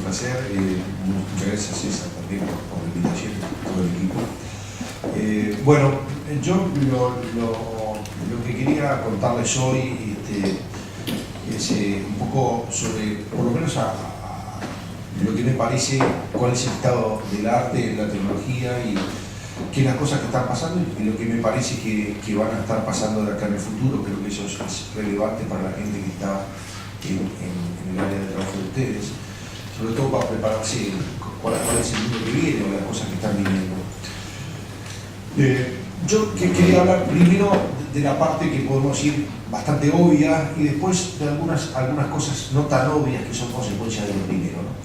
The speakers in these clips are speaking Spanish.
placer. Muchas gracias, César, también por la invitación, todo el equipo. Bueno, yo lo que quería contarles hoy es un poco sobre, por lo menos a lo que me parece, cuál es el estado del arte, de la tecnología y qué las cosas que están pasando y lo que me parece que van a estar pasando de acá en el futuro. Creo que eso es relevante para la gente que está en el área de trabajo de ustedes, sobre todo para prepararse cuál es el mundo que viene o las cosas que están viniendo. Yo quería hablar primero de la parte que podemos decir bastante obvia y después de algunas cosas no tan obvias que son consecuencias de lo primero, ¿no?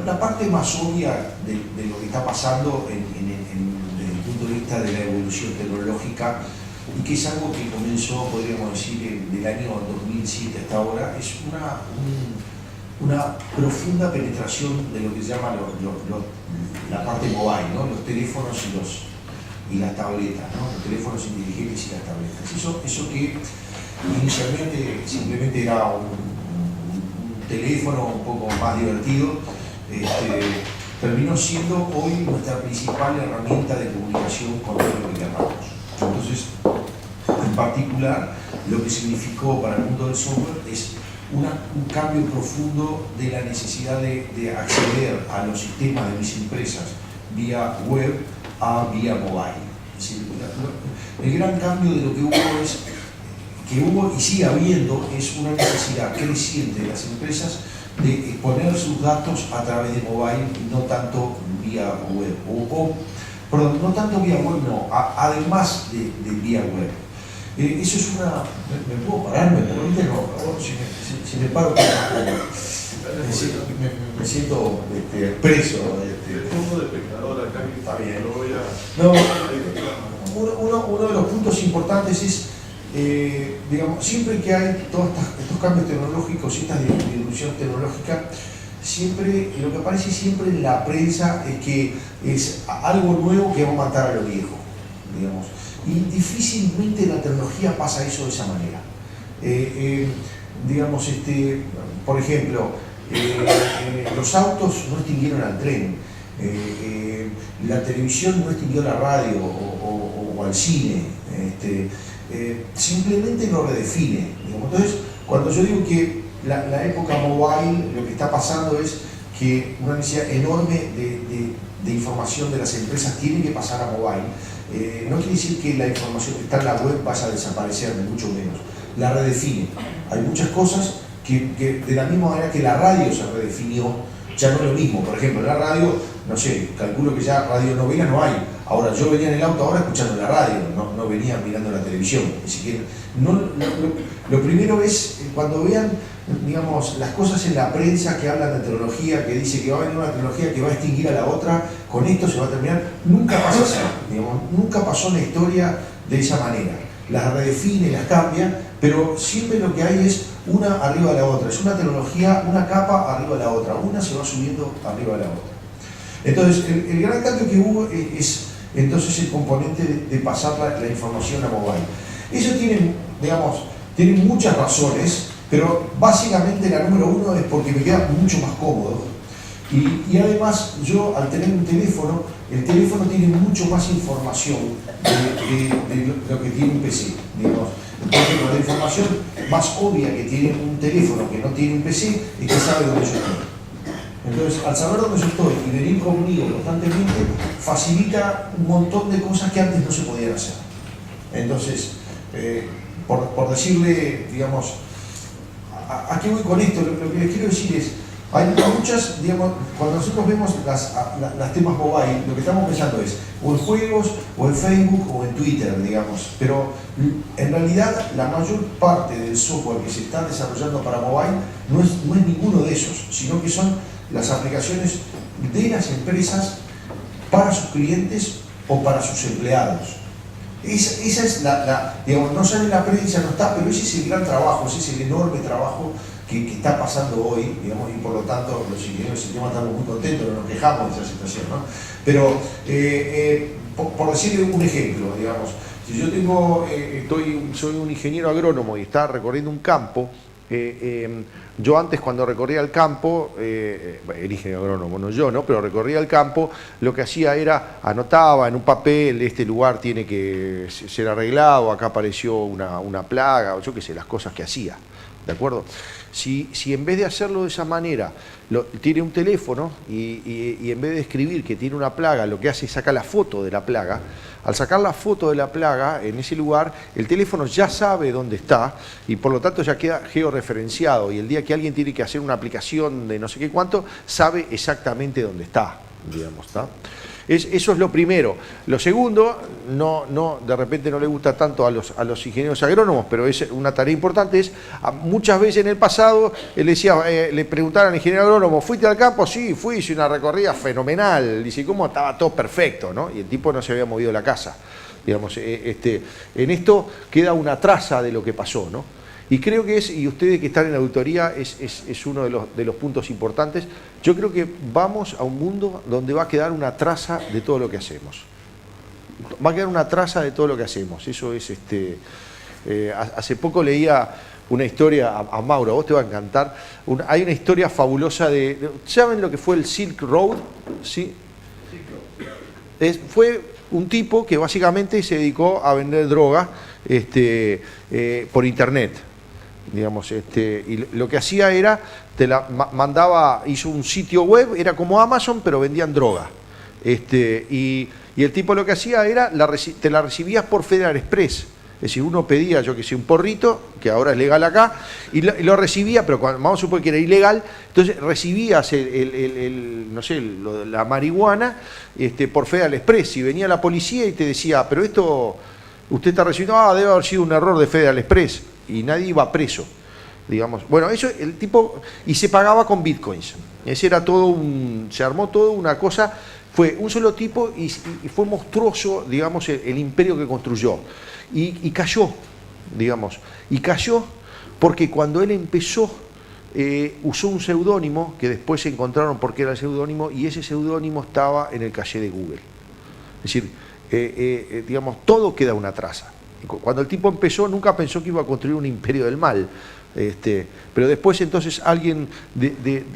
La parte más obvia de lo que está pasando desde el punto de vista de la evolución tecnológica, y que es algo que comenzó, podríamos decir, del año 2007 hasta ahora, es una profunda penetración de lo que se llama la parte mobile, ¿no? Los teléfonos y las tabletas, ¿no? Los teléfonos inteligentes y las tabletas. Eso que inicialmente simplemente era un teléfono un poco más divertido, terminó siendo hoy nuestra principal herramienta de comunicación con todo lo que llamamos. Entonces, en particular, lo que significó para el mundo del software es un cambio profundo de la necesidad de acceder a los sistemas de mis empresas vía web a vía mobile. Es decir, el gran cambio de lo que hubo y sigue habiendo es una necesidad creciente de las empresas de exponer sus datos a través de mobile y no tanto vía web. Perdón, no tanto vía web, no, además de vía web. Eso es una... ¿Me puedo parar? ¿Me permite? No, por favor, si me paro, me siento preso. Pongo de pecador acá. Está bien. Lo voy a... No, uno de los puntos importantes es, digamos, siempre que hay todos estos cambios tecnológicos y esta disrupción tecnológica, siempre, lo que aparece siempre en la prensa es que es algo nuevo que va a matar a lo viejo, digamos. Y difícilmente la tecnología pasa eso de esa manera. Digamos, por ejemplo, los autos no extinguieron al tren, la televisión no extinguió la radio o al cine, simplemente lo redefine, digamos. Entonces, cuando yo digo que la época mobile, lo que está pasando es que una necesidad enorme de información de las empresas tiene que pasar a mobile. No quiere decir que la información que está en la web vaya a desaparecer, ni mucho menos. La redefine. Hay muchas cosas que de la misma manera que la radio se redefinió, ya no es lo mismo. Por ejemplo, en la radio, no sé, calculo que ya radionovela no hay. Ahora, yo venía en el auto ahora escuchando la radio, no venía mirando la televisión. Ni siquiera, lo primero es, cuando vean, digamos, las cosas en la prensa que hablan de tecnología, que dice que va a venir una tecnología que va a extinguir a la otra, con esto se va a terminar, nunca pasa así, digamos, nunca pasó en la historia de esa manera. Las redefine, las cambia, pero siempre lo que hay es una arriba de la otra, es una tecnología, una capa arriba de la otra, una se va subiendo arriba de la otra. Entonces, el gran cambio que hubo es entonces el componente de pasar la información a mobile. Eso tiene, digamos, tiene muchas razones, pero básicamente la número uno es porque me queda mucho más cómodo. Y además, yo al tener un teléfono, el teléfono tiene mucho más información de lo que tiene un PC, digamos. Por ejemplo, la información más obvia que tiene un teléfono que no tiene un PC es que sabe dónde yo estoy. Entonces, al saber dónde yo estoy y venir conmigo constantemente, facilita un montón de cosas que antes no se podían hacer. Entonces, por decirle, digamos, ¿a qué voy con esto? Lo que les quiero decir es, hay muchas, digamos, cuando nosotros vemos las temas mobile, lo que estamos pensando es o en juegos, o en Facebook, o en Twitter, digamos, pero en realidad la mayor parte del software que se está desarrollando para mobile no es ninguno de esos, sino que son las aplicaciones de las empresas para sus clientes o para sus empleados. Esa es digamos, no sale en la prensa, no está, pero ese es el gran trabajo, ese es el enorme trabajo que está pasando hoy, digamos, y por lo tanto los ingenieros del sistema estamos muy contentos, no nos quejamos de esa situación, ¿no? Pero, por decirle un ejemplo, digamos, si yo soy un ingeniero agrónomo y está recorriendo un campo, yo antes cuando recorría el campo, el ingeniero agrónomo, no yo, ¿no? Pero recorría el campo, lo que hacía era, anotaba en un papel, este lugar tiene que ser arreglado, acá apareció una plaga, o yo qué sé, las cosas que hacía, ¿de acuerdo? Si en vez de hacerlo de esa manera, tiene un teléfono y en vez de escribir que tiene una plaga, lo que hace es sacar la foto de la plaga. Al sacar la foto de la plaga en ese lugar, el teléfono ya sabe dónde está y por lo tanto ya queda georreferenciado, y el día que alguien tiene que hacer una aplicación de no sé qué cuánto, sabe exactamente dónde está, digamos, ¿está? Eso es lo primero. Lo segundo, de repente no le gusta tanto a los ingenieros agrónomos, pero es una tarea importante, es muchas veces en el pasado le preguntaron al ingeniero agrónomo, ¿fuiste al campo? Sí, fui, hice una recorrida fenomenal. Dice, ¿cómo? Estaba todo perfecto, ¿no? Y el tipo no se había movido de la casa. Digamos, en esto queda una traza de lo que pasó, ¿no? Y creo que y ustedes que están en la auditoría, es uno de los puntos importantes. Yo creo que vamos a un mundo donde va a quedar una traza de todo lo que hacemos. Va a quedar una traza de todo lo que hacemos. Eso es, hace poco leía una historia, a Mauro, a vos te va a encantar. Hay una historia fabulosa ¿saben lo que fue el Silk Road? ¿Sí? Fue un tipo que básicamente se dedicó a vender droga por internet. Digamos, y lo que hacía era, hizo un sitio web, era como Amazon, pero vendían droga. Y el tipo lo que hacía era, te la recibías por Federal Express. Es decir, uno pedía, yo que sé, un porrito, que ahora es legal acá, y lo recibía, pero vamos a suponer que era ilegal, entonces recibías la marihuana por Federal Express. Y venía la policía y te decía, pero esto, usted está recibiendo, debe haber sido un error de Federal Express. Y nadie iba preso, digamos. Bueno, eso el tipo, y se pagaba con bitcoins. Ese era se armó todo una cosa, fue un solo tipo y fue monstruoso, digamos, el imperio que construyó. Y cayó, digamos. Y cayó porque cuando él empezó, usó un seudónimo, que después se encontraron por qué era el seudónimo, y ese seudónimo estaba en el caché de Google. Es decir, digamos, todo queda una traza. Cuando el tipo empezó, nunca pensó que iba a construir un imperio del mal. Pero después entonces alguien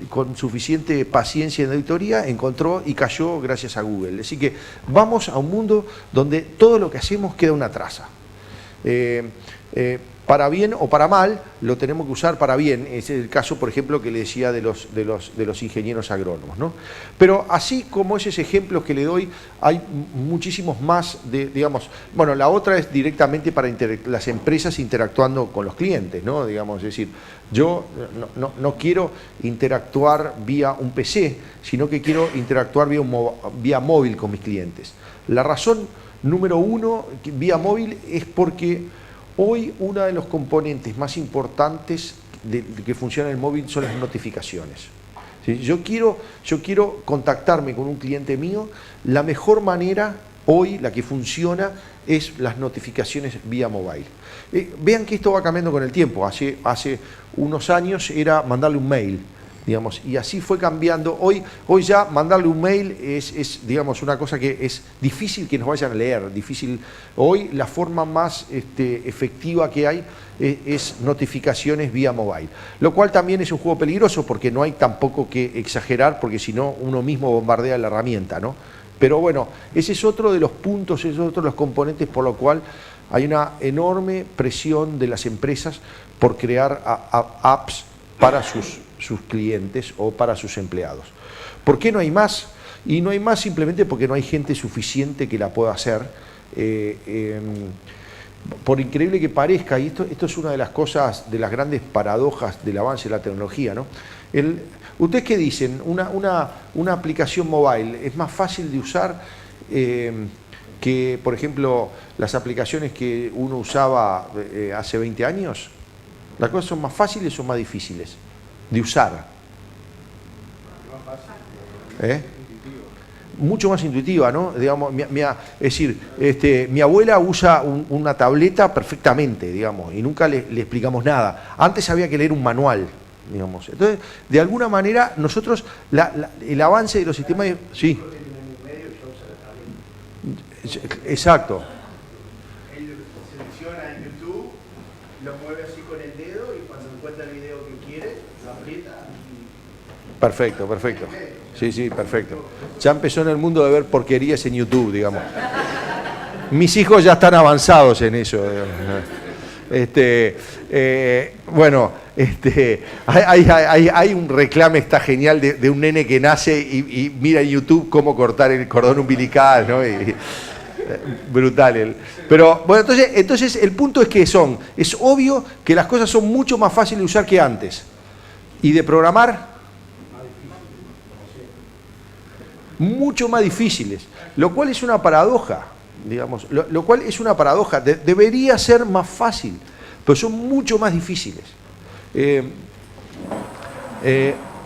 con suficiente paciencia en la auditoría encontró y cayó gracias a Google. Así que vamos a un mundo donde todo lo que hacemos queda una traza. Para bien o para mal, lo tenemos que usar para bien. Ese es el caso, por ejemplo, que le decía de los ingenieros agrónomos, ¿no? Pero así como esos ejemplos que le doy, hay muchísimos más digamos, bueno, la otra es directamente para las empresas interactuando con los clientes, ¿no? Digamos, es decir, yo no quiero interactuar vía un PC, sino que quiero interactuar vía móvil con mis clientes. La razón número uno, vía móvil, es porque hoy uno de los componentes más importantes de que funciona el móvil son las notificaciones. ¿Sí? Yo quiero contactarme con un cliente mío, la mejor manera hoy, la que funciona, es las notificaciones vía mobile. Vean que esto va cambiando con el tiempo. Hace unos años era mandarle un mail, digamos, y así fue cambiando. Hoy ya mandarle un mail es digamos, una cosa que es difícil que nos vayan a leer, difícil. Hoy la forma más efectiva que hay es notificaciones vía mobile, lo cual también es un juego peligroso porque no hay tampoco que exagerar, porque si no uno mismo bombardea la herramienta, ¿no? Pero bueno, ese es otro de los puntos, ese es otro de los componentes por lo cual hay una enorme presión de las empresas por crear apps para sus clientes o para sus empleados. ¿Por qué no hay más? Y no hay más simplemente porque no hay gente suficiente que la pueda hacer. Por increíble que parezca, y esto es una de las cosas, de las grandes paradojas del avance de la tecnología, ¿no? ¿Ustedes qué dicen? Una aplicación mobile es más fácil de usar que, por ejemplo, las aplicaciones que uno usaba hace 20 años. ¿Las cosas son más fáciles o más difíciles de usar? Mucho más intuitiva, ¿no? Digamos, es decir, mi abuela usa una tableta perfectamente, digamos, y nunca le explicamos nada. Antes había que leer un manual, digamos. Entonces, de alguna manera, nosotros, el avance de los sistemas... Sí. Exacto. Él selecciona en YouTube, lo mueve así con el dedo y cuando encuentra el video Perfecto, perfecto. Sí, sí, perfecto. Ya empezó en el mundo de ver porquerías en YouTube, digamos. Mis hijos ya están avanzados en eso. Bueno, hay un reclame, está genial, de un nene que nace y mira en YouTube cómo cortar el cordón umbilical, ¿no? Brutal. Pero bueno, entonces el punto es que es obvio que las cosas son mucho más fáciles de usar que antes. Y de programar, mucho más difíciles, lo cual es una paradoja, digamos, lo cual es una paradoja. Debería ser más fácil, pero son mucho más difíciles.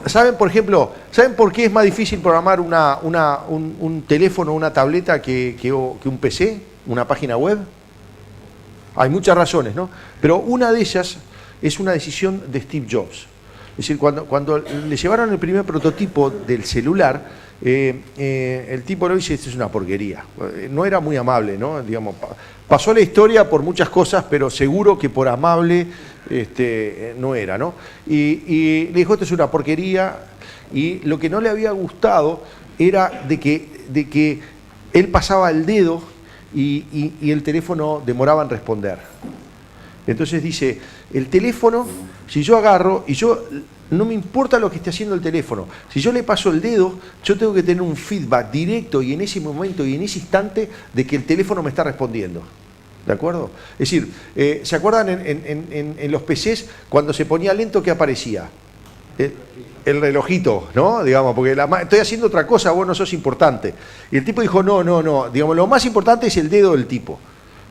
¿Saben, por ejemplo, por qué es más difícil programar un teléfono, una tableta que un PC, una página web? Hay muchas razones, ¿no? Pero una de ellas es una decisión de Steve Jobs. Es decir, cuando le llevaron el primer prototipo del celular, el tipo lo dice, esto es una porquería. No era muy amable, ¿no? Digamos, pasó la historia por muchas cosas, pero seguro que por amable no era, ¿no? Y le dijo, esto es una porquería, y lo que no le había gustado era de que él pasaba el dedo y el teléfono demoraba en responder. Entonces dice, el teléfono, si yo agarro y no me importa lo que esté haciendo el teléfono, si yo le paso el dedo, yo tengo que tener un feedback directo y en ese momento y en ese instante de que el teléfono me está respondiendo. ¿De acuerdo? Es decir, ¿se acuerdan en los PCs cuando se ponía lento qué aparecía? El relojito, ¿no? Digamos, porque estoy haciendo otra cosa, vos no sos importante. Y el tipo dijo, no, digamos, lo más importante es el dedo del tipo.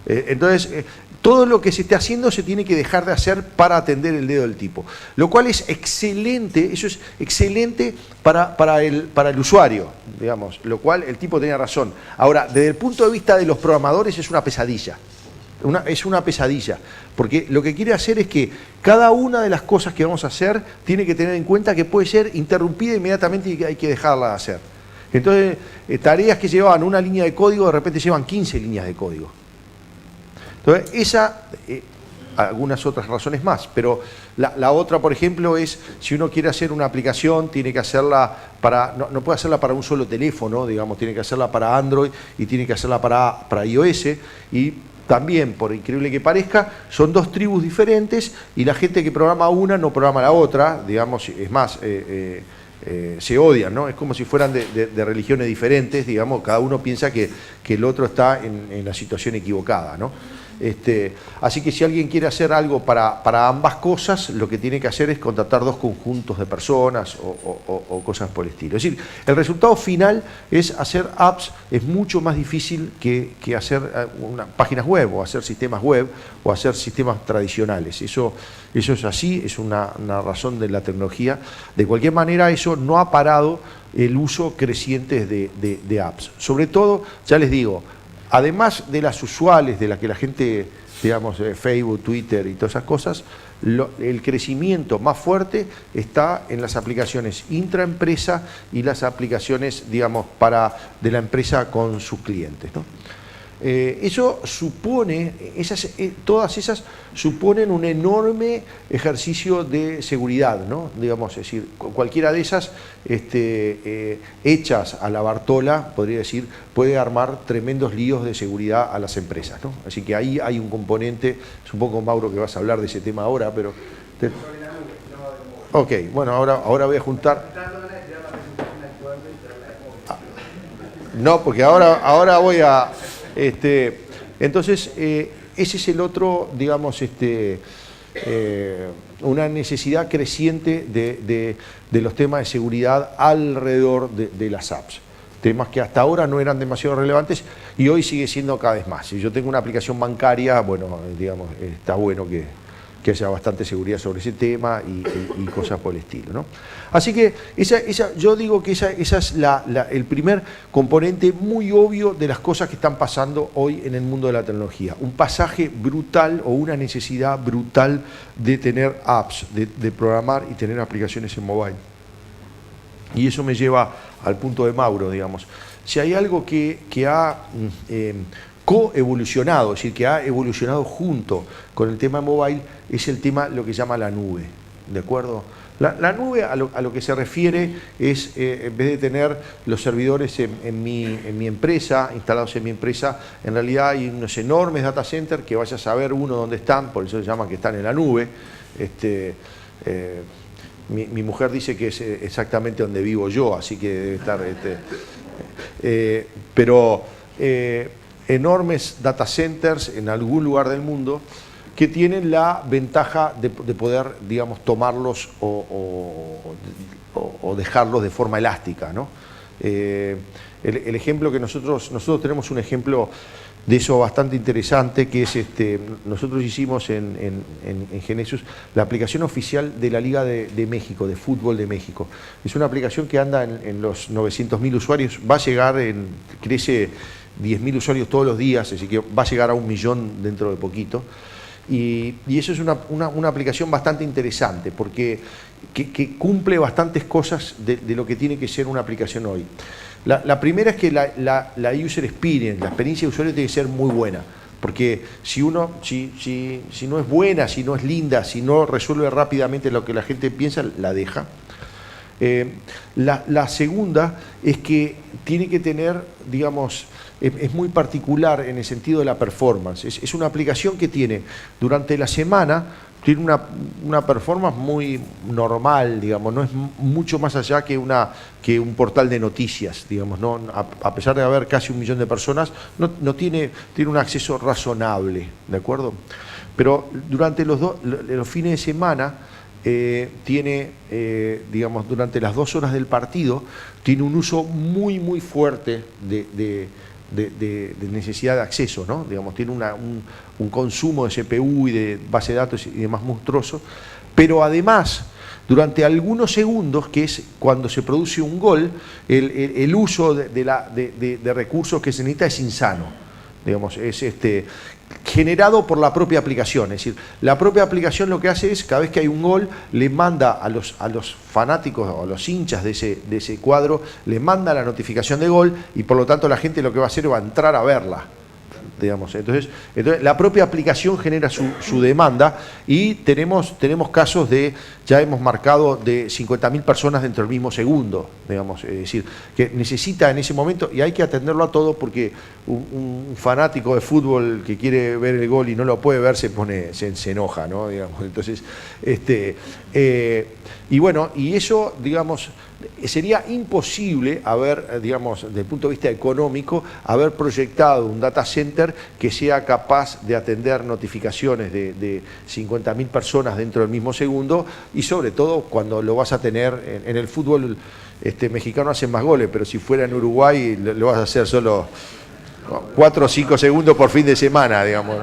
Entonces, todo lo que se esté haciendo se tiene que dejar de hacer para atender el dedo del tipo. Lo cual es excelente, eso es excelente para el usuario, digamos, lo cual el tipo tenía razón. Ahora, desde el punto de vista de los programadores es una pesadilla. Es una pesadilla, porque lo que quiere hacer es que cada una de las cosas que vamos a hacer tiene que tener en cuenta que puede ser interrumpida inmediatamente y que hay que dejarla de hacer. Entonces, tareas que llevaban una línea de código, de repente llevan 15 líneas de código. Entonces, algunas otras razones más, pero la otra, por ejemplo, es si uno quiere hacer una aplicación, tiene que hacerla no puede hacerla para un solo teléfono, digamos, tiene que hacerla para Android y tiene que hacerla para iOS, y también, por increíble que parezca, son dos tribus diferentes y la gente que programa una no programa la otra, digamos, es más, se odian, ¿no? Es como si fueran de religiones diferentes, digamos, cada uno piensa que el otro está en la situación equivocada, ¿no? Así que si alguien quiere hacer algo para ambas cosas, lo que tiene que hacer es contratar dos conjuntos de personas o cosas por el estilo. Es decir, el resultado final es hacer apps, es mucho más difícil que hacer páginas web o hacer sistemas web o hacer sistemas tradicionales. Eso es así, es una razón de la tecnología. De cualquier manera, eso no ha parado el uso creciente de apps. Sobre todo, ya les digo, además de las usuales, de las que la gente, digamos, Facebook, Twitter y todas esas cosas, el crecimiento más fuerte está en las aplicaciones intraempresa y las aplicaciones, digamos, de la empresa con sus clientes, ¿no? Eso supone, todas esas suponen un enorme ejercicio de seguridad, ¿no? Digamos, es decir, cualquiera de esas hechas a la Bartola, podría decir, puede armar tremendos líos de seguridad a las empresas, ¿no? Así que ahí hay un componente, supongo, Mauro, que vas a hablar de ese tema ahora, pero... Ok, bueno, ahora voy a juntar... No, porque ahora voy a... Entonces, ese es el otro, digamos, una necesidad creciente de los temas de seguridad alrededor de las apps. Temas que hasta ahora no eran demasiado relevantes y hoy sigue siendo cada vez más. Si yo tengo una aplicación bancaria, bueno, digamos, está bueno que haya bastante seguridad sobre ese tema y cosas por el estilo, ¿no? Así que yo digo que esa es el primer componente muy obvio de las cosas que están pasando hoy en el mundo de la tecnología. Un pasaje brutal o una necesidad brutal de tener apps, de programar y tener aplicaciones en mobile. Y eso me lleva al punto de Mauro, digamos. Si hay algo que ha coevolucionado, es decir, que ha evolucionado junto con el tema mobile, es el tema, lo que se llama la nube, ¿de acuerdo? La nube a lo que se refiere es, en vez de tener los servidores en mi empresa, instalados en mi empresa, en realidad hay unos enormes data centers que vaya a saber uno dónde están, por eso se llama que están en la nube. Mi mujer dice que es exactamente donde vivo yo, así que debe estar... enormes data centers en algún lugar del mundo que tienen la ventaja de poder, digamos, tomarlos o dejarlos de forma elástica, ¿no? El ejemplo que nosotros tenemos un ejemplo de eso bastante interesante, que es nosotros hicimos en Genesis la aplicación oficial de la Liga de México, de fútbol de México. Es una aplicación que anda en los 900.000 usuarios, va a llegar, crece 10.000 usuarios todos los días, así que va a llegar a 1 millón dentro de poquito. Y eso es una aplicación bastante interesante, porque que cumple bastantes cosas de lo que tiene que ser una aplicación hoy. La primera es que la user experience, la experiencia de usuario tiene que ser muy buena, porque si no es buena, si no es linda, si no resuelve rápidamente lo que la gente piensa, la deja. La segunda es que tiene que tener, digamos, es muy particular en el sentido de la performance. Es una aplicación que tiene durante la semana, tiene una performance muy normal, digamos, no es mucho más allá que un portal de noticias, digamos, ¿no? A pesar de haber casi 1 millón de personas, no tiene un acceso razonable, ¿de acuerdo? Pero durante los fines de semana, digamos, durante las 2 horas del partido, tiene un uso muy, muy fuerte de necesidad de acceso, ¿no? Digamos, tiene un consumo de CPU y de base de datos y demás monstruoso, pero además, durante algunos segundos, que es cuando se produce un gol, el uso de recursos que se necesita es insano. Digamos, es generado por la propia aplicación, es decir, la propia aplicación lo que hace es, cada vez que hay un gol, le manda a los fanáticos o a los hinchas de ese cuadro, le manda la notificación de gol y por lo tanto la gente lo que va a hacer va a entrar a verla. Digamos. Entonces la propia aplicación genera su demanda y tenemos casos ya hemos marcado de 50.000 personas dentro del mismo segundo, digamos, es decir, que necesita en ese momento, y hay que atenderlo a todo porque un fanático de fútbol que quiere ver el gol y no lo puede ver se enoja, ¿no? Digamos, entonces, y bueno, y eso, digamos, sería imposible haber, digamos, desde el punto de vista económico, haber proyectado un data center que sea capaz de atender notificaciones de 50.000 personas dentro del mismo segundo, y sobre todo cuando lo vas a tener en el fútbol mexicano hacen más goles, pero si fuera en Uruguay lo vas a hacer solo 4 o 5 segundos por fin de semana, digamos.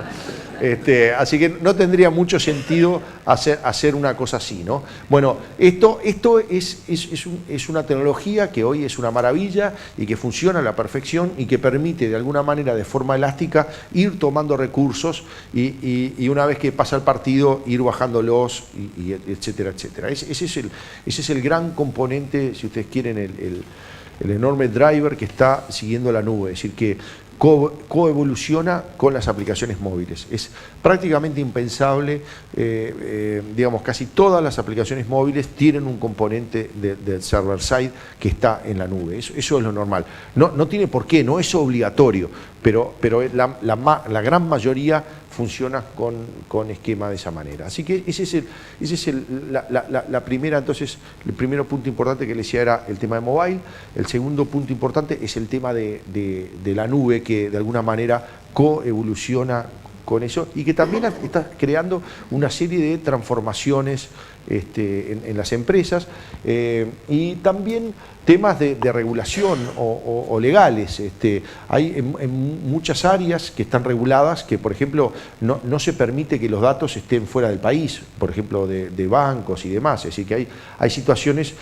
Así que no tendría mucho sentido hacer una cosa así, ¿no? Bueno, esto es una tecnología que hoy es una maravilla y que funciona a la perfección y que permite de alguna manera, de forma elástica, ir tomando recursos y una vez que pasa el partido, ir bajándolos, y etcétera, etcétera. Ese es el gran componente, si ustedes quieren, el enorme driver que está siguiendo la nube, es decir, que coevoluciona con las aplicaciones móviles. Es prácticamente impensable, digamos, casi todas las aplicaciones móviles tienen un componente del server side que está en la nube. Eso es lo normal. No tiene por qué, no es obligatorio, pero la gran mayoría funciona con esquema de esa manera. Así que ese es la primera, entonces, el primer punto importante que les decía era el tema de mobile. El segundo punto importante es el tema de la nube, que de alguna manera coevoluciona con eso y que también está creando una serie de transformaciones en las empresas y también temas de regulación o legales. Hay en muchas áreas que están reguladas que, por ejemplo, no se permite que los datos estén fuera del país, por ejemplo, de bancos y demás. Es decir, que hay situaciones.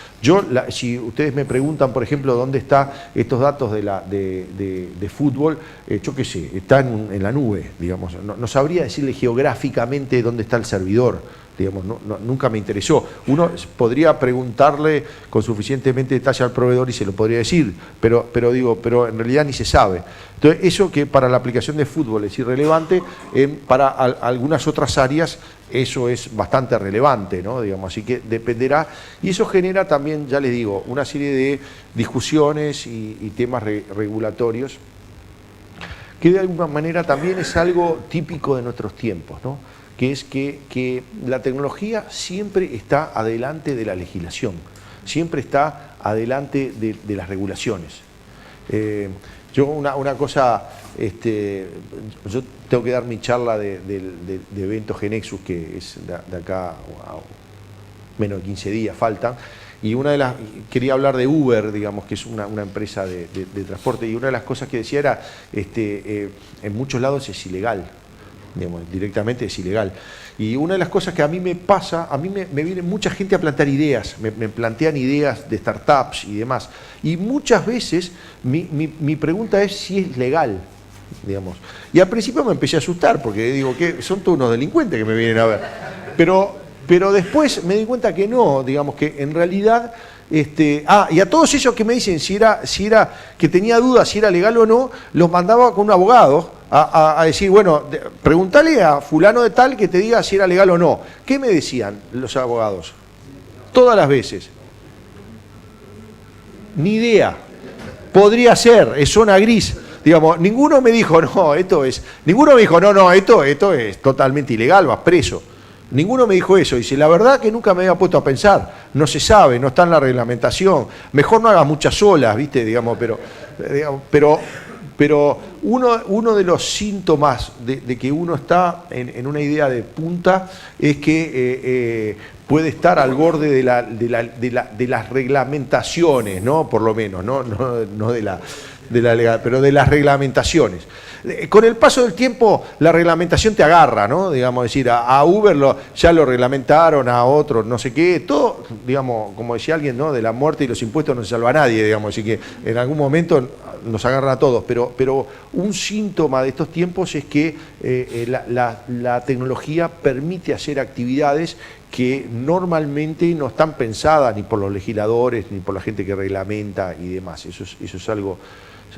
Si ustedes me preguntan, por ejemplo, dónde están estos datos de fútbol, yo qué sé, están en la nube, digamos. No sabría decirle geográficamente dónde está el servidor. Digamos, nunca me interesó. Uno podría preguntarle con suficientemente detalle al proveedor y se lo podría decir, pero en realidad ni se sabe. Entonces, eso que para la aplicación de fútbol es irrelevante, para algunas otras áreas eso es bastante relevante, ¿no? Digamos, así que dependerá, y eso genera también, ya les digo, una serie de discusiones y temas regulatorios, que de alguna manera también es algo típico de nuestros tiempos, ¿no? Que es que la tecnología siempre está adelante de la legislación, siempre está adelante de las regulaciones. Yo una cosa, yo tengo que dar mi charla de evento Genexus, que es de acá a menos de 15 días faltan, y quería hablar de Uber, digamos, que es una empresa de transporte, y una de las cosas que decía era, en muchos lados es ilegal, digamos, directamente es ilegal. Y una de las cosas que a mí me pasa, a mí me viene mucha gente a plantear ideas, me plantean ideas de startups y demás. Y muchas veces mi pregunta es si es legal, digamos. Y al principio me empecé a asustar, porque digo que son todos unos delincuentes que me vienen a ver. Pero después me di cuenta que no, digamos, que en realidad... y a todos ellos que me dicen si era que tenía dudas si era legal o no, los mandaba con un abogado a decir, bueno, pregúntale a fulano de tal que te diga si era legal o no. ¿Qué me decían los abogados? Todas las veces. Ni idea. Podría ser, es zona gris. Digamos, ninguno me dijo, no, esto es totalmente ilegal, vas preso. Ninguno me dijo eso, y si la verdad que nunca me había puesto a pensar, no se sabe, no está en la reglamentación, mejor no hagas muchas olas, ¿viste? Digamos, pero uno de los síntomas de que uno está en una idea de punta es que puede estar al borde de las reglamentaciones, ¿no? Por lo menos, no de la legal, pero de las reglamentaciones. Con el paso del tiempo la reglamentación te agarra, ¿no? Digamos, decir, a Uber ya lo reglamentaron, a otros no sé qué, todo, digamos, como decía alguien, ¿no? De la muerte y los impuestos no se salva a nadie, digamos, así que en algún momento nos agarran a todos, pero un síntoma de estos tiempos es que la tecnología permite hacer actividades que normalmente no están pensadas ni por los legisladores, ni por la gente que reglamenta y demás. Eso es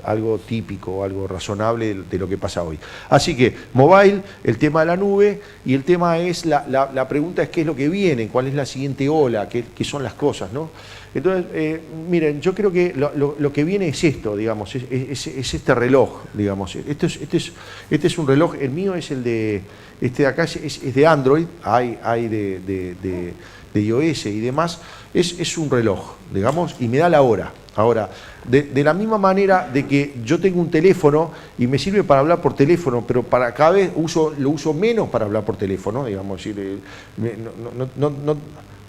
algo típico, algo razonable de lo que pasa hoy. Así que, mobile, el tema de la nube, y el tema es, la pregunta es qué es lo que viene, cuál es la siguiente ola, qué son las cosas, ¿no? Entonces, miren, yo creo que lo que viene es esto, digamos, es este reloj, digamos. Este es un reloj, el mío es el de, de acá es de Android, hay de iOS y demás, es un reloj, digamos, y me da la hora. Ahora, de la misma manera de que yo tengo un teléfono y me sirve para hablar por teléfono, pero cada vez lo uso menos para hablar por teléfono, digamos,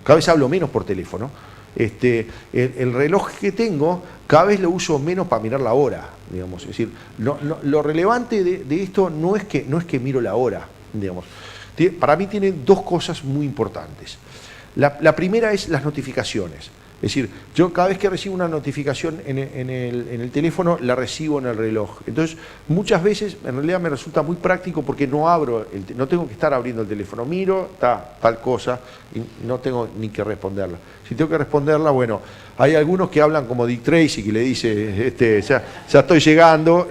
cada vez hablo menos por teléfono. El reloj que tengo, cada vez lo uso menos para mirar la hora, digamos. Es decir, lo relevante de esto no es que miro la hora, digamos. Para mí tiene dos cosas muy importantes. La primera es las notificaciones. Es decir, yo cada vez que recibo una notificación en el teléfono, la recibo en el reloj. Entonces, muchas veces, en realidad me resulta muy práctico porque no tengo que estar abriendo el teléfono. Miro, tal cosa, y no tengo ni que responderla. Si tengo que responderla, bueno, hay algunos que hablan como Dick Tracy, que le dice, ya estoy llegando,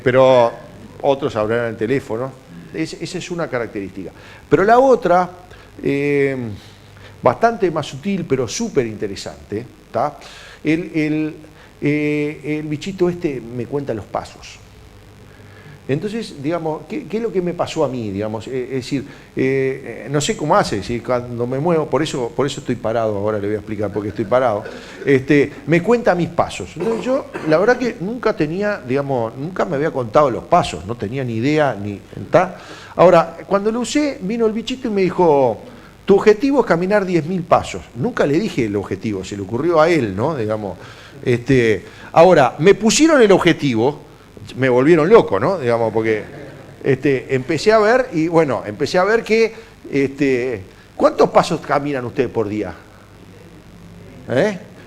pero otros hablarán el teléfono. Esa es una característica. Pero la otra... bastante más sutil, pero súper interesante, ¿tá? El bichito me cuenta los pasos. Entonces, digamos, ¿qué es lo que me pasó a mí? Digamos, es decir, no sé cómo hace, ¿sí? Cuando me muevo, por eso estoy parado, ahora le voy a explicar por qué estoy parado, me cuenta mis pasos. Entonces yo, la verdad que nunca me había contado los pasos, no tenía ni idea, ¿tá? Ahora, cuando lo usé, vino el bichito y me dijo... Tu objetivo es caminar 10.000 pasos. Nunca le dije el objetivo, se le ocurrió a él, ¿no? Digamos, ahora, me pusieron el objetivo, me volvieron loco, ¿no? Digamos, porque empecé a ver que, ¿cuántos pasos caminan ustedes por día?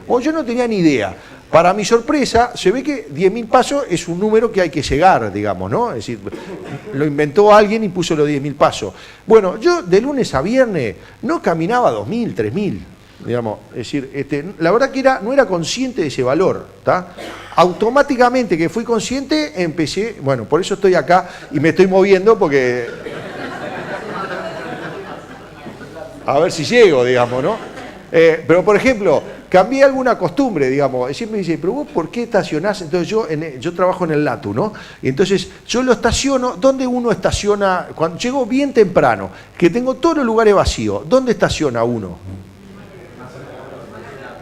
Yo no tenía ni idea. Para mi sorpresa, se ve que 10.000 pasos es un número que hay que llegar, digamos, ¿no? Es decir, lo inventó alguien y puso los 10.000 pasos. Bueno, yo de lunes a viernes no caminaba 2.000, 3.000, digamos. Es decir, la verdad que no era consciente de ese valor, ¿tá? Automáticamente que fui consciente, empecé, bueno, por eso estoy acá y me estoy moviendo porque... A ver si llego, digamos, ¿no? Pero, por ejemplo, cambié alguna costumbre, digamos. Siempre me dice, pero vos, ¿por qué estacionás? Entonces, yo trabajo en el LATU, ¿no? Y entonces, yo lo estaciono. ¿Dónde uno estaciona? Cuando llego bien temprano, que tengo todos los lugares vacíos, ¿dónde estaciona uno?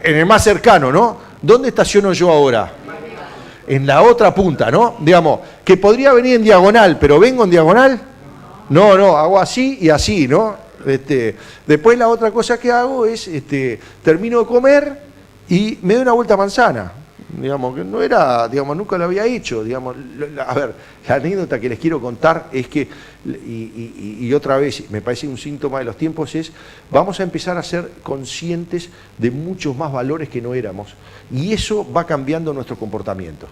En el más cercano, ¿no? ¿Dónde estaciono yo ahora? En la otra punta, ¿no? Digamos, que podría venir en diagonal, pero ¿vengo en diagonal? No, hago así y así, ¿no? Después la otra cosa que hago es, termino de comer y me doy una vuelta a manzana. Digamos, que no era, digamos, nunca lo había hecho. Digamos, a ver, la anécdota que les quiero contar es que, y otra vez, me parece un síntoma de los tiempos, es, vamos a empezar a ser conscientes de muchos más valores que no éramos. Y eso va cambiando nuestro comportamiento.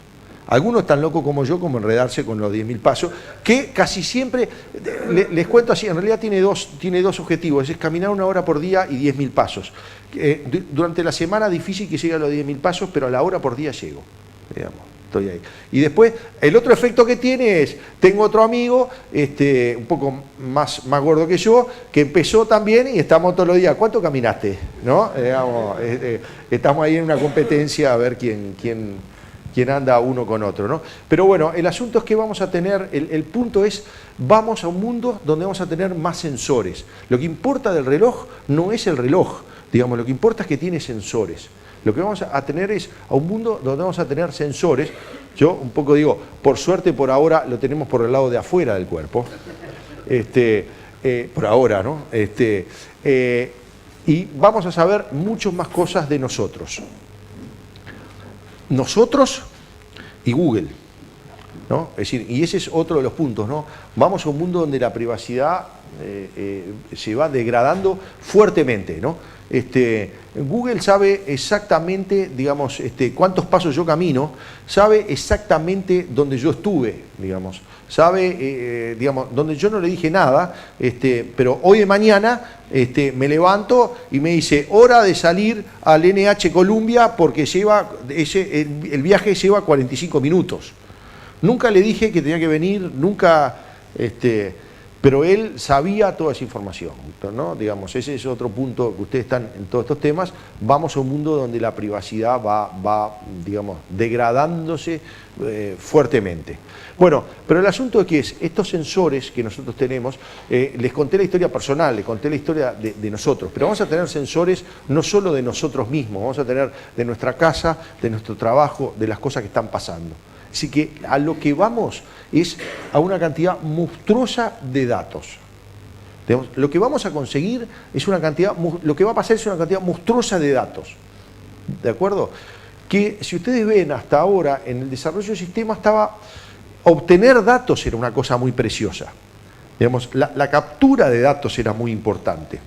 Algunos tan locos como yo, como enredarse con los 10.000 pasos, que casi siempre, les cuento así, en realidad tiene dos objetivos, es caminar 1 hora por día y 10.000 pasos. Durante la semana difícil que llegue a los 10.000 pasos, pero a la hora por día llego, digamos, estoy ahí. Y después, el otro efecto que tiene es, tengo otro amigo, un poco más gordo que yo, que empezó también y estamos todos los días, ¿cuánto caminaste? ¿No? Digamos, estamos ahí en una competencia a ver quién anda uno con otro, ¿no? Pero bueno, el asunto es que vamos a tener, el punto es, vamos a un mundo donde vamos a tener más sensores. Lo que importa del reloj no es el reloj, digamos, lo que importa es que tiene sensores. Lo que vamos a tener es a un mundo donde vamos a tener sensores. Yo un poco digo, por suerte por ahora lo tenemos por el lado de afuera del cuerpo, por ahora, ¿no? Y vamos a saber muchas más cosas de nosotros. Nosotros y Google, ¿no? Es decir, y ese es otro de los puntos, ¿no? Vamos a un mundo donde la privacidad se va degradando fuertemente, ¿no? Google sabe exactamente, digamos, cuántos pasos yo camino, sabe exactamente dónde yo estuve, digamos, sabe, digamos, donde yo no le dije nada, pero hoy de mañana me levanto y me dice, hora de salir al NH Columbia porque el viaje lleva 45 minutos. Nunca le dije que tenía que venir, nunca, pero él sabía toda esa información, ¿no? Digamos, ese es otro punto que ustedes están en todos estos temas. Vamos a un mundo donde la privacidad va digamos, degradándose fuertemente. Bueno, pero el asunto es que estos sensores que nosotros tenemos, les conté la historia personal, les conté la historia de nosotros, pero vamos a tener sensores no solo de nosotros mismos, vamos a tener de nuestra casa, de nuestro trabajo, de las cosas que están pasando. Así que a lo que vamos es a una cantidad monstruosa de datos. Digamos, lo que vamos a conseguir es una cantidad, lo que va a pasar es una cantidad monstruosa de datos. ¿De acuerdo? Que si ustedes ven hasta ahora en el desarrollo del sistema obtener datos era una cosa muy preciosa. Digamos, la captura de datos era muy importante.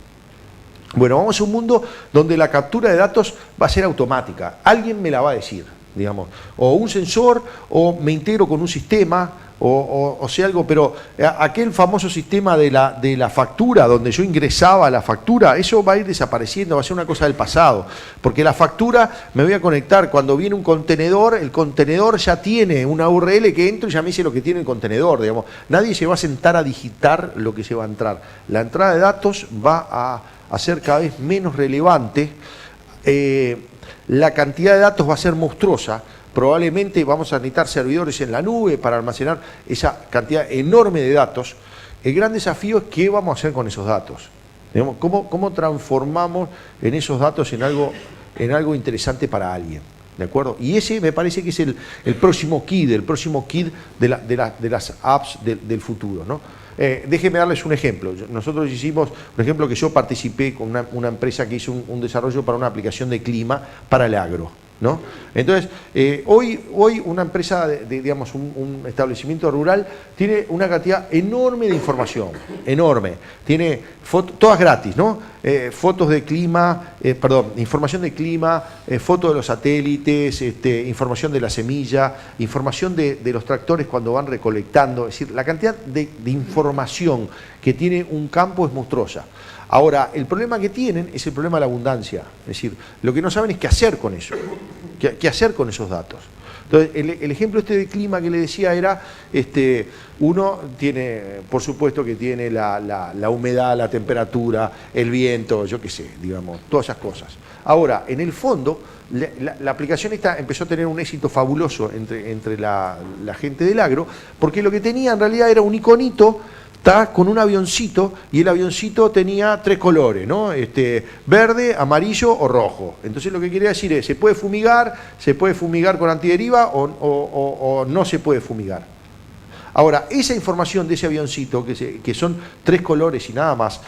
Bueno, vamos a un mundo donde la captura de datos va a ser automática. Alguien me la va a decir. Digamos, o un sensor, o me integro con un sistema, o sea algo, pero aquel famoso sistema de la factura, donde yo ingresaba la factura, eso va a ir desapareciendo, va a ser una cosa del pasado, porque la factura me voy a conectar, cuando viene un contenedor, el contenedor ya tiene una URL que entro y ya me dice lo que tiene el contenedor, digamos. Nadie se va a sentar a digitar lo que se va a entrar. La entrada de datos va a ser cada vez menos relevante. La cantidad de datos va a ser monstruosa, probablemente vamos a necesitar servidores en la nube para almacenar esa cantidad enorme de datos. El gran desafío es qué vamos a hacer con esos datos. Digamos, ¿cómo transformamos en esos datos en algo interesante para alguien? ¿De acuerdo? Y ese me parece que es el próximo kit de las apps del futuro, ¿no? Déjenme darles un ejemplo. Nosotros hicimos, por ejemplo, que yo participé con una empresa que hizo un desarrollo para una aplicación de clima para el agro, ¿no? Entonces, hoy una empresa, digamos, un establecimiento rural, tiene una cantidad enorme de información, enorme. Tiene todas gratis, ¿no? Fotos de clima, información de clima, fotos de los satélites, información de la semilla, información de los tractores cuando van recolectando. Es decir, la cantidad de información que tiene un campo es monstruosa. Ahora, el problema que tienen es el problema de la abundancia. Es decir, lo que no saben es qué hacer con eso. ¿Qué hacer con esos datos? Entonces, el ejemplo de clima que le decía era, uno tiene, por supuesto que tiene la humedad, la temperatura, el viento, yo qué sé, digamos, todas esas cosas. Ahora, en el fondo, la aplicación esta empezó a tener un éxito fabuloso entre la gente del agro, porque lo que tenía en realidad era un iconito, está con un avioncito, y el avioncito tenía 3 colores, ¿no? Verde, amarillo o rojo. Entonces lo que quería decir es, se puede fumigar con antideriva o no se puede fumigar. Ahora, esa información de ese avioncito, que son 3 colores y nada más,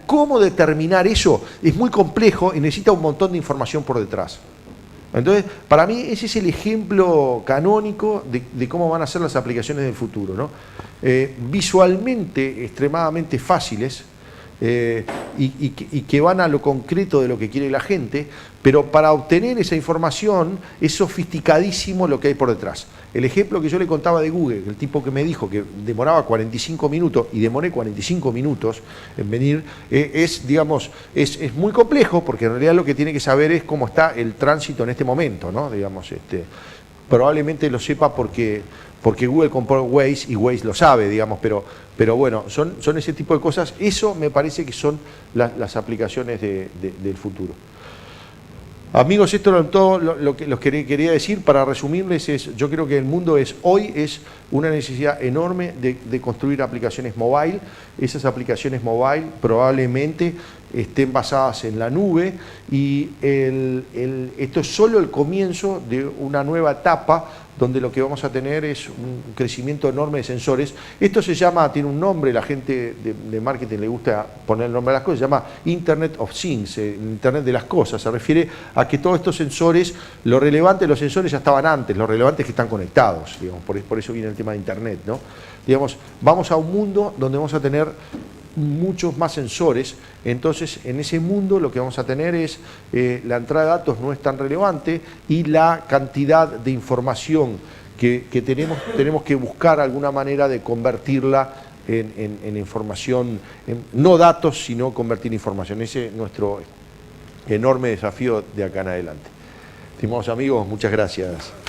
¿cómo determinar eso? Es muy complejo y necesita un montón de información por detrás. Entonces, para mí ese es el ejemplo canónico de cómo van a ser las aplicaciones del futuro, ¿no? Visualmente extremadamente fáciles y que van a lo concreto de lo que quiere la gente, pero para obtener esa información es sofisticadísimo lo que hay por detrás. El ejemplo que yo le contaba de Google, el tipo que me dijo que demoraba 45 minutos y demoré 45 minutos en venir, digamos, es muy complejo, porque en realidad lo que tiene que saber es cómo está el tránsito en este momento, ¿no? Digamos, probablemente lo sepa porque Google compró Waze y Waze lo sabe, digamos, pero bueno, son ese tipo de cosas. Eso me parece que son las aplicaciones del futuro. Amigos, esto es todo lo que los quería decir. Para resumirles, yo creo que el mundo hoy es una necesidad enorme de construir aplicaciones mobile. Esas aplicaciones mobile probablemente estén basadas en la nube, y esto es solo el comienzo de una nueva etapa donde lo que vamos a tener es un crecimiento enorme de sensores. Esto tiene un nombre, la gente de marketing le gusta poner el nombre a las cosas, se llama Internet of Things, Internet de las cosas. Se refiere a que todos estos sensores, lo relevante de los sensores ya estaban antes, lo relevante es que están conectados, digamos, por eso viene el tema de Internet, ¿no? Digamos, vamos a un mundo donde vamos a tener muchos más sensores. Entonces, en ese mundo lo que vamos a tener es la entrada de datos no es tan relevante, y la cantidad de información que tenemos que buscar alguna manera de convertirla en información, no datos, sino convertir información. Ese es nuestro enorme desafío de acá en adelante. Estimados amigos, muchas gracias.